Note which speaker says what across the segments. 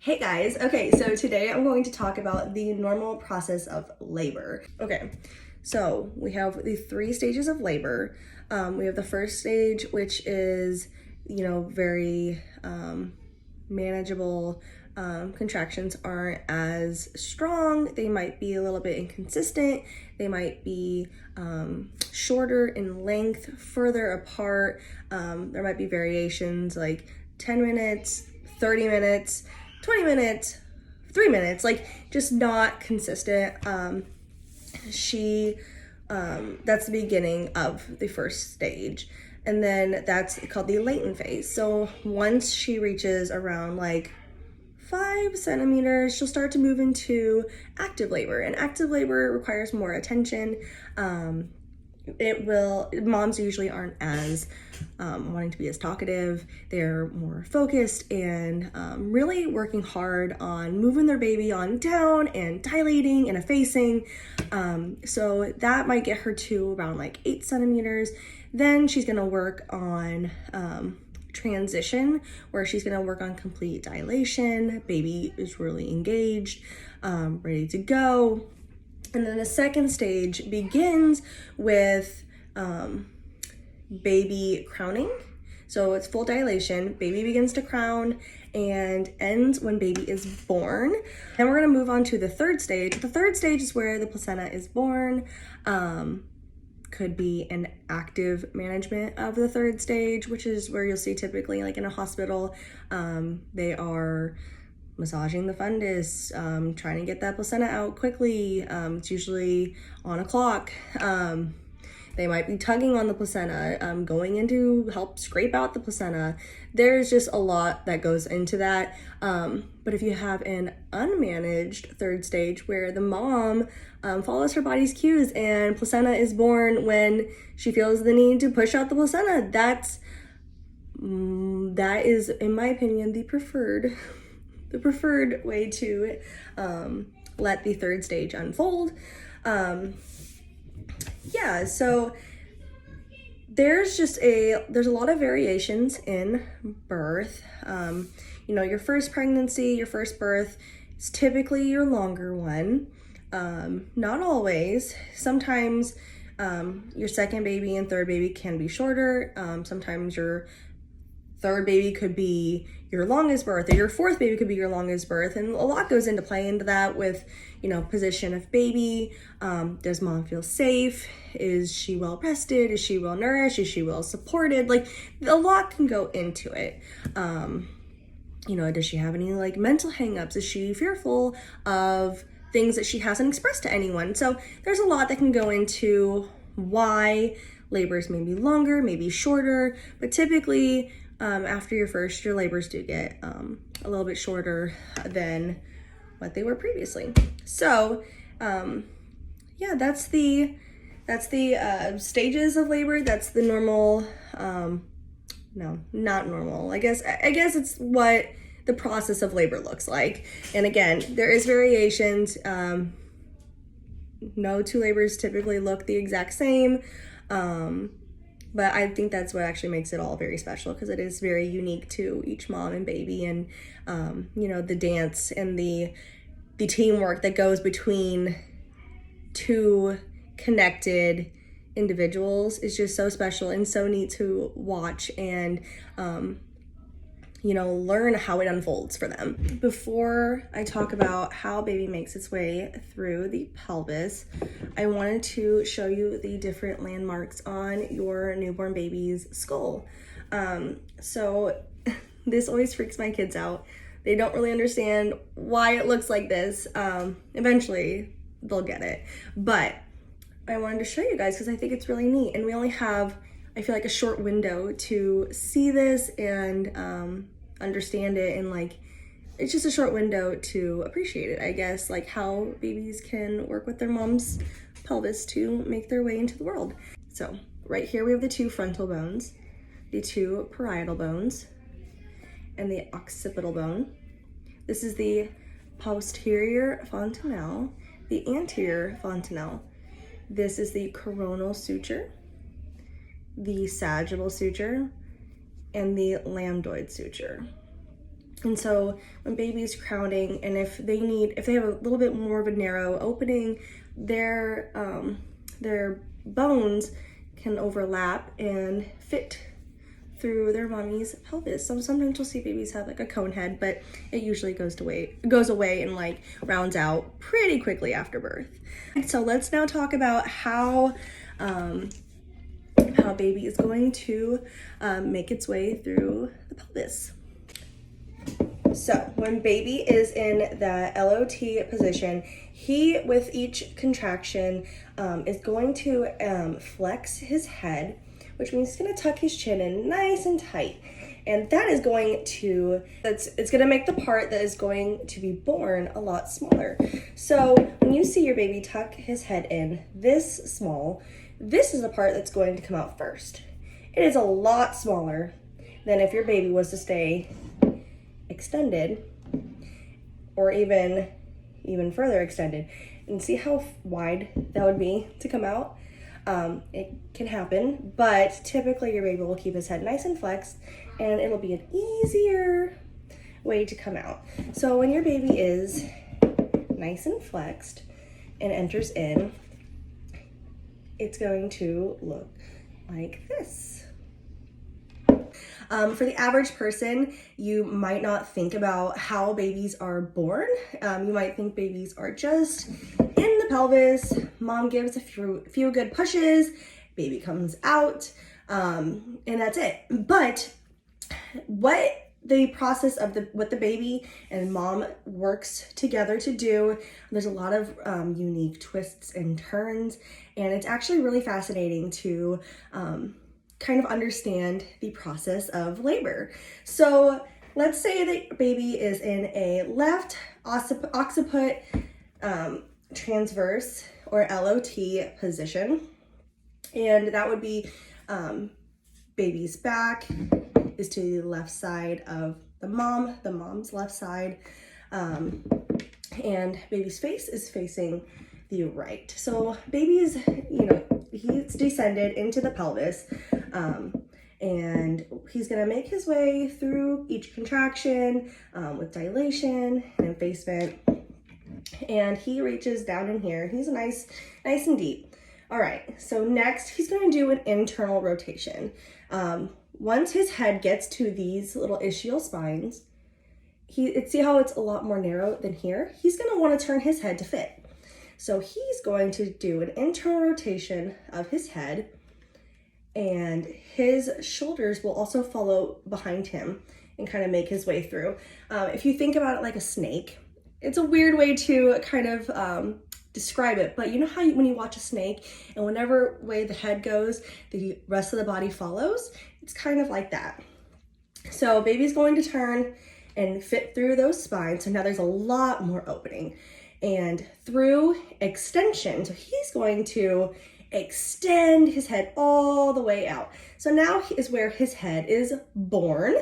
Speaker 1: Hey guys, okay, so today I'm going to talk about the normal process of labor. Okay, so we have the 3 stages of labor. We have the first stage, which is, very manageable. Contractions aren't as strong. They might be a little bit inconsistent. They might be shorter in length, further apart. There might be variations like 10 minutes, 30 minutes, 20 minutes, 3 minutes, like just not consistent. That's the beginning of the first stage. And then that's called the latent phase. So once she reaches around like 5 centimeters, she'll start to move into active labor. And active labor requires more attention. Moms usually aren't as wanting to be as talkative. They're more focused and really working hard on moving their baby on down and dilating and effacing. So that might get her to around like 8 centimeters. Then she's gonna work on transition, where she's gonna work on complete dilation. Baby is really engaged, ready to go. And then the second stage begins with baby crowning. So it's full dilation, baby begins to crown and ends when baby is born. Then we're gonna move on to the third stage. The third stage is where the placenta is born. Could be an active management of the third stage, which is where you'll see typically like in a hospital, they are massaging the fundus, trying to get that placenta out quickly. It's usually on a clock. They might be tugging on the placenta, going in to help scrape out the placenta. There's just a lot that goes into that. But if you have an unmanaged third stage where the mom follows her body's cues and placenta is born when she feels the need to push out the placenta, that is, in my opinion, the preferred way to let the third stage unfold. So there's a lot of variations in birth. Your first pregnancy, your first birth is typically your longer one. Not always. Sometimes your second baby and third baby can be shorter. Sometimes your third baby could be your longest birth, or your fourth baby could be your longest birth. And a lot goes into play into that with, position of baby. Does mom feel safe? Is she well rested? Is she well nourished? Is she well supported? Like, a lot can go into it. Does she have any like mental hangups? Is she fearful of things that she hasn't expressed to anyone? So there's a lot that can go into why labors may be longer, maybe shorter, but typically after your first, your labors do get a little bit shorter than what they were previously. So that's the stages of labor. That's the normal, no, not normal. I guess it's what the process of labor looks like. And again, there is variations. No 2 labors typically look the exact same. But I think that's what actually makes it all very special, because it is very unique to each mom and baby. And, the dance and the teamwork that goes between 2 connected individuals is just so special and so neat to watch and, learn how it unfolds for them. Before I talk about how baby makes its way through the pelvis, I wanted to show you the different landmarks on your newborn baby's skull. So this always freaks my kids out. They don't really understand why it looks like this. Eventually they'll get it. But I wanted to show you guys because I think it's really neat. And we only have, I feel like, a short window to see this and understand it, and like it's just a short window to appreciate it, I guess, like how babies can work with their mom's pelvis to make their way into the world. So right here we have the 2 frontal bones, the 2 parietal bones, and the occipital bone. This is the posterior fontanelle, the anterior fontanelle. This is the coronal suture, the sagittal suture, and the lambdoid suture. And so when baby's crowning, and if they have a little bit more of a narrow opening, their bones can overlap and fit through their mommy's pelvis. So sometimes you'll see babies have like a cone head, but it usually goes away and like rounds out pretty quickly after birth. So let's now talk about how baby is going to make its way through the pelvis. So when baby is in the LOT position, he, with each contraction, is going to flex his head, which means he's going to tuck his chin in nice and tight. And that is going to, it's going to make the part that is going to be born a lot smaller. So when you see your baby tuck his head in this small, this is the part that's going to come out first. It is a lot smaller than if your baby was to stay extended, or even further extended. And see how wide that would be to come out? It can happen, but typically your baby will keep his head nice and flexed, and it'll be an easier way to come out. So when your baby is nice and flexed and enters in, it's going to look like this. For the average person, you might not think about how babies are born. You might think babies are just in the pelvis. Mom gives a few good pushes, baby comes out, and that's it. But what the process of what the baby and mom works together to do, there's a lot of unique twists and turns, and it's actually really fascinating to kind of understand the process of labor. So let's say that baby is in a left occiput transverse or LOT position, and that would be baby's back is to the left side of the mom's left side, and baby's face is facing the right. So baby is, he's descended into the pelvis, and he's gonna make his way through each contraction with dilation and effacement, and he reaches down in here. He's nice and deep. All right, so next he's gonna do an internal rotation. Once his head gets to these little ischial spines, see how it's a lot more narrow than here? He's gonna wanna turn his head to fit. So he's going to do an internal rotation of his head, and his shoulders will also follow behind him and kind of make his way through. If you think about it like a snake, it's a weird way to kind of describe it, but you know how when you watch a snake and whenever way the head goes, the rest of the body follows? It's kind of like that. So baby's going to turn and fit through those spines. So now there's a lot more opening. And through extension, so he's going to extend his head all the way out. So now is where his head is born.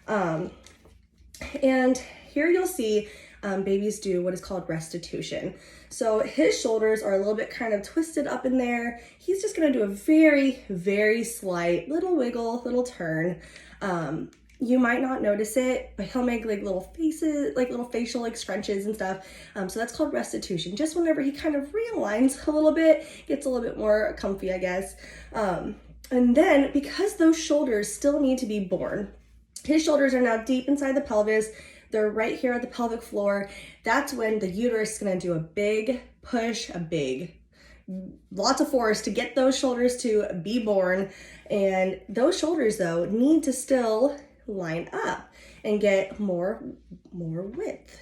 Speaker 1: And here you'll see babies do what is called restitution. So his shoulders are a little bit kind of twisted up in there. He's just gonna do a very, very slight little wiggle, little turn. You might not notice it, but he'll make like little faces, like little facial like scrunches and stuff. So that's called restitution. Just whenever he kind of realigns a little bit, gets a little bit more comfy, I guess. And then because those shoulders still need to be born, his shoulders are now deep inside the pelvis. They're right here at the pelvic floor. That's when the uterus is gonna do a big push, lots of force to get those shoulders to be born. And those shoulders though need to still line up and get more width.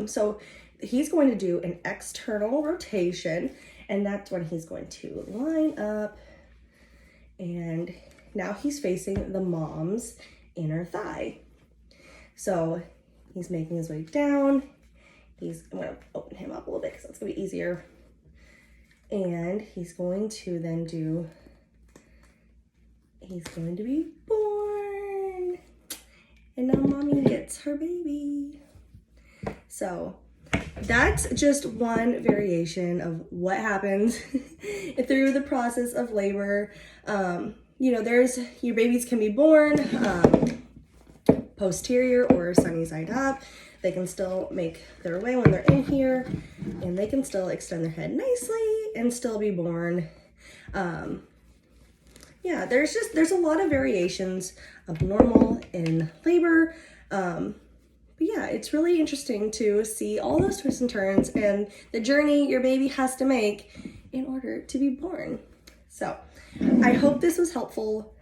Speaker 1: So he's going to do an external rotation, and that's when he's going to line up, and now he's facing the mom's inner thigh. So he's making his way down. I'm gonna open him up a little bit because that's gonna be easier. And he's going to then he's going to be born. And now mommy gets her baby. So that's just one variation of what happens through the process of labor. Your babies can be born posterior or sunny side up. They can still make their way when they're in here, and they can still extend their head nicely and still be born. Yeah, there's a lot of variations of normal in labor. But yeah, it's really interesting to see all those twists and turns and the journey your baby has to make in order to be born. So I hope this was helpful.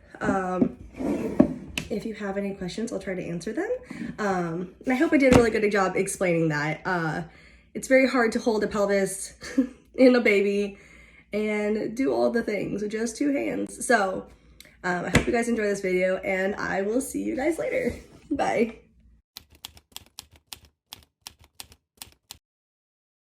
Speaker 1: If you have any questions, I'll try to answer them. And I hope I did a really good job explaining that. It's very hard to hold a pelvis in a baby and do all the things with just 2 hands. So I hope you guys enjoy this video, and I will see you guys later. Bye.